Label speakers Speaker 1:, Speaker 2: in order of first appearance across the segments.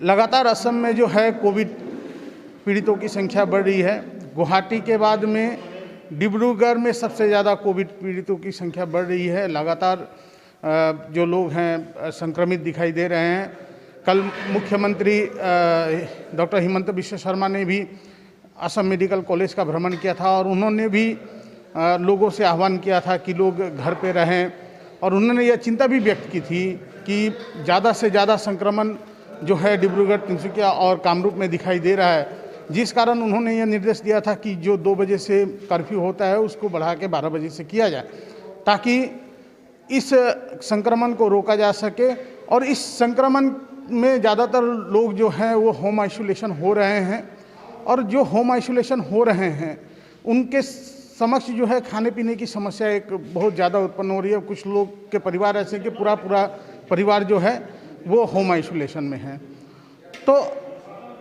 Speaker 1: लगातार असम में जो है कोविड पीड़ितों की संख्या बढ़ रही है। गुवाहाटी के बाद में डिब्रूगढ़ में सबसे ज़्यादा कोविड पीड़ितों की संख्या बढ़ रही है। लगातार जो लोग हैं संक्रमित दिखाई दे रहे हैं। कल मुख्यमंत्री डॉक्टर हिमंत बिश्व शर्मा ने भी असम मेडिकल कॉलेज का भ्रमण किया था और उन्होंने भी लोगों से आह्वान किया था कि लोग घर पे रहें और उन्होंने यह चिंता भी व्यक्त की थी कि ज़्यादा से ज़्यादा संक्रमण जो है डिब्रूगढ़, तिनसुकिया और कामरूप में दिखाई दे रहा है, जिस कारण उन्होंने यह निर्देश दिया था कि जो 2 बजे से कर्फ्यू होता है उसको बढ़ा के 12 बजे से किया जाए ताकि इस संक्रमण को रोका जा सके। और इस संक्रमण में ज़्यादातर लोग जो हैं वो होम आइसोलेशन हो रहे हैं और जो होम आइसोलेशन हो रहे हैं उनके समक्ष जो है खाने पीने की समस्या एक बहुत ज़्यादा उत्पन्न हो रही है। कुछ लोग के परिवार ऐसे कि पूरा परिवार जो है वो होम आइसोलेशन में है। तो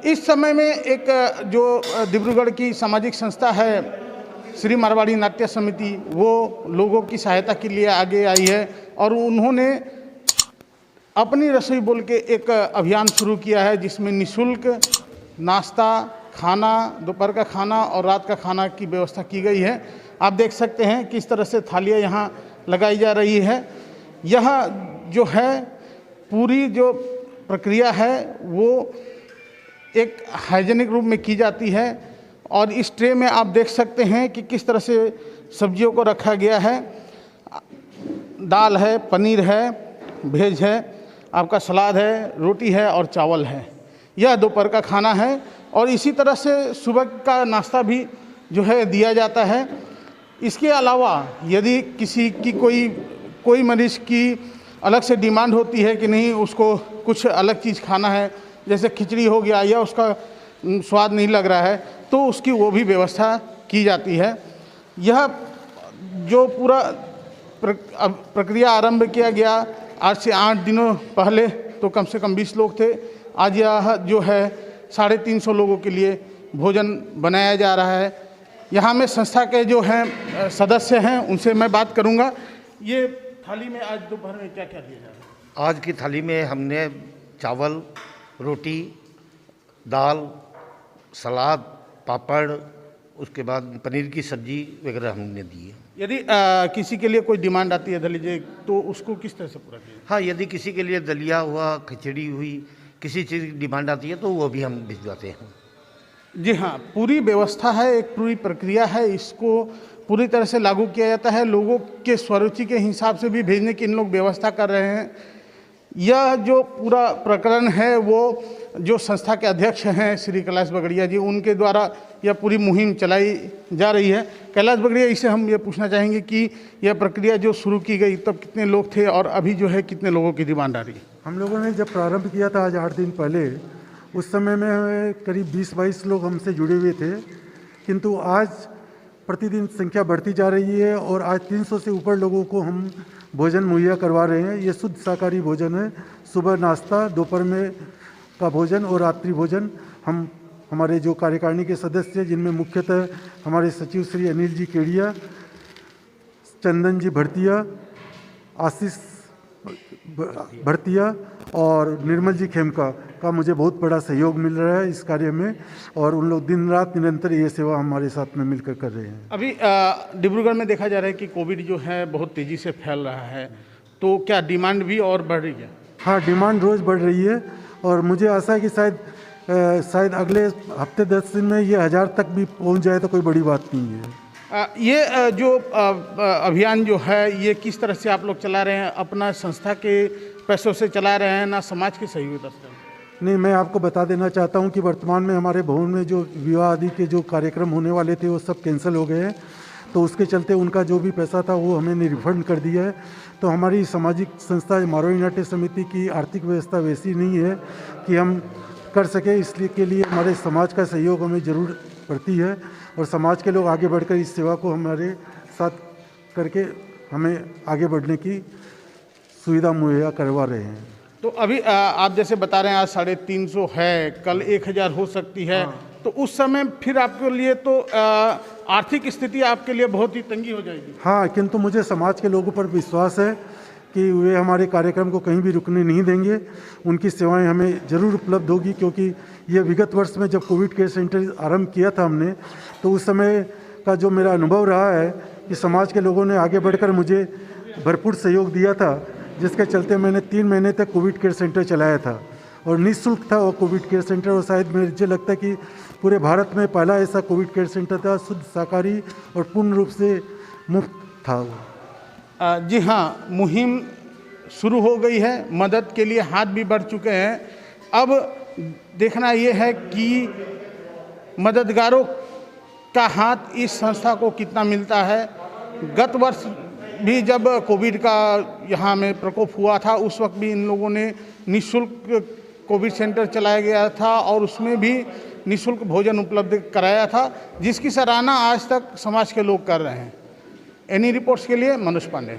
Speaker 1: इस समय में एक जो डिब्रूगढ़ की सामाजिक संस्था है श्री मारवाड़ी नाट्य समिति, वो लोगों की सहायता के लिए आगे आई है और उन्होंने अपनी रसोई बोल के एक अभियान शुरू किया है जिसमें निःशुल्क नाश्ता, खाना, दोपहर का खाना और रात का खाना की व्यवस्था की गई है। आप देख सकते हैं किस तरह से थालियाँ यहाँ लगाई जा रही है। यह जो है पूरी जो प्रक्रिया है वो एक हाइजीनिक रूप में की जाती है और इस ट्रे में आप देख सकते हैं कि किस तरह से सब्जियों को रखा गया है। दाल है, पनीर है, वेज है, आपका सलाद है, रोटी है और चावल है। यह दोपहर का खाना है और इसी तरह से सुबह का नाश्ता भी जो है दिया जाता है। इसके अलावा यदि किसी की कोई मरीज़ की अलग से डिमांड होती है कि नहीं उसको कुछ अलग चीज़ खाना है, जैसे खिचड़ी हो गया या उसका स्वाद नहीं लग रहा है, तो उसकी वो भी व्यवस्था की जाती है। यह जो पूरा प्रक्रिया आरंभ किया गया आज से 8 दिनों पहले तो कम से कम 20 लोग थे। आज यह जो है 350 लोगों के लिए भोजन बनाया जा रहा है। यहाँ में संस्था के जो हैं सदस्य हैं उनसे मैं बात करूँगा। ये थाली में आज दोपहर में क्या क्या दिया जा रहा है?
Speaker 2: आज की थाली में हमने चावल, रोटी, दाल, सलाद, पापड़, उसके बाद पनीर की सब्जी वगैरह हमने दी है।
Speaker 1: यदि किसी के लिए कोई डिमांड आती है दलीजिए तो उसको किस तरह से पूरा किया?
Speaker 2: हाँ, यदि किसी के लिए दलिया हुआ, खिचड़ी हुई, किसी चीज़ की डिमांड आती है तो वो भी हम भिजवाते हैं।
Speaker 1: जी हाँ, पूरी व्यवस्था है, एक पूरी प्रक्रिया है, इसको पूरी तरह से लागू किया जाता है। लोगों के स्वरुचि के हिसाब से भी भेजने की इन लोग व्यवस्था कर रहे हैं। यह जो पूरा प्रकरण है वो जो संस्था के अध्यक्ष हैं श्री कैलाश बगड़िया जी, उनके द्वारा यह पूरी मुहिम चलाई जा रही है। कैलाश बगड़िया, इससे हम ये पूछना चाहेंगे कि यह प्रक्रिया जो शुरू की गई तब कितने लोग थे और अभी जो है कितने लोगों की डिमांड आ रही है?
Speaker 3: हम लोगों ने जब प्रारंभ किया था आज 8 दिन पहले, उस समय में करीब 20-22 लोग हमसे जुड़े हुए थे, किंतु आज प्रतिदिन संख्या बढ़ती जा रही है और आज 300 से ऊपर लोगों को हम भोजन मुहैया करवा रहे हैं। ये शुद्ध शाकाहारी भोजन है। सुबह नाश्ता, दोपहर में का भोजन और रात्रि भोजन हम हमारे जो कार्यकारिणी के सदस्य हैं, जिनमें मुख्यतः हमारे सचिव श्री अनिल जी केड़िया, चंदन जी भरतिया, आशीष भरतिया और निर्मल जी खेमका का मुझे बहुत बड़ा सहयोग मिल रहा है इस कार्य में और उन लोग दिन रात निरंतर ये सेवा हमारे साथ में मिलकर कर रहे हैं।
Speaker 1: अभी डिब्रूगढ़ में देखा जा रहा है कि कोविड जो है बहुत तेज़ी से फैल रहा है, तो क्या डिमांड भी और बढ़ रही है?
Speaker 3: हाँ, डिमांड रोज़ बढ़ रही है और मुझे आशा है कि शायद अगले हफ्ते 10 दिन में ये 1000 तक भी पहुंच जाए तो कोई बड़ी बात नहीं है।
Speaker 1: ये जो अभियान जो है ये किस तरह से आप लोग चला रहे हैं? अपना संस्था के पैसों से चला रहे हैं ना समाज के सहयोग से?
Speaker 3: नहीं, मैं आपको बता देना चाहता हूं कि वर्तमान में हमारे भवन में जो विवाह आदि के जो कार्यक्रम होने वाले थे वो सब कैंसिल हो गए हैं, तो उसके चलते उनका जो भी पैसा था वो हमें रिफंड कर दिया है। तो हमारी सामाजिक संस्था मारवाड़ी नाट्य समिति की आर्थिक व्यवस्था वैसी नहीं है कि हम कर सके, इसलिए के लिए हमारे समाज का सहयोग हमें ज़रूर पड़ती है और समाज के लोग आगे बढ़कर इस सेवा को हमारे साथ करके हमें आगे बढ़ने की सुविधा मुहैया करवा रहे हैं।
Speaker 1: तो अभी आप जैसे बता रहे हैं आज 350 है, कल 1000 हो सकती है। हाँ। तो उस समय फिर आपके लिए तो आर्थिक स्थिति आपके लिए बहुत ही तंगी हो जाएगी।
Speaker 3: हाँ, किंतु मुझे समाज के लोगों पर विश्वास है कि वे हमारे कार्यक्रम को कहीं भी रुकने नहीं देंगे। उनकी सेवाएं हमें ज़रूर उपलब्ध होगी, क्योंकि ये विगत वर्ष में जब कोविड केयर सेंटर आरंभ किया था हमने, तो उस समय का जो मेरा अनुभव रहा है कि समाज के लोगों ने आगे बढ़कर मुझे भरपूर सहयोग दिया था, जिसके चलते मैंने 3 महीने तक कोविड केयर सेंटर चलाया था और निःशुल्क था वो कोविड केयर सेंटर। और शायद मुझे लगता है कि पूरे भारत में पहला ऐसा कोविड केयर सेंटर था, शुद्ध शाकाहारी और पूर्ण रूप से मुफ्त था वो।
Speaker 1: जी हाँ, मुहिम शुरू हो गई है, मदद के लिए हाथ भी बढ़ चुके हैं। अब देखना ये है कि मददगारों का हाथ इस संस्था को कितना मिलता है। गत वर्ष भी जब कोविड का यहाँ में प्रकोप हुआ था, उस वक्त भी इन लोगों ने निःशुल्क कोविड सेंटर चलाया गया था और उसमें भी निःशुल्क भोजन उपलब्ध कराया था, जिसकी सराहना आज तक समाज के लोग कर रहे हैं। एनी रिपोर्ट्स के लिए मनोज पांडे।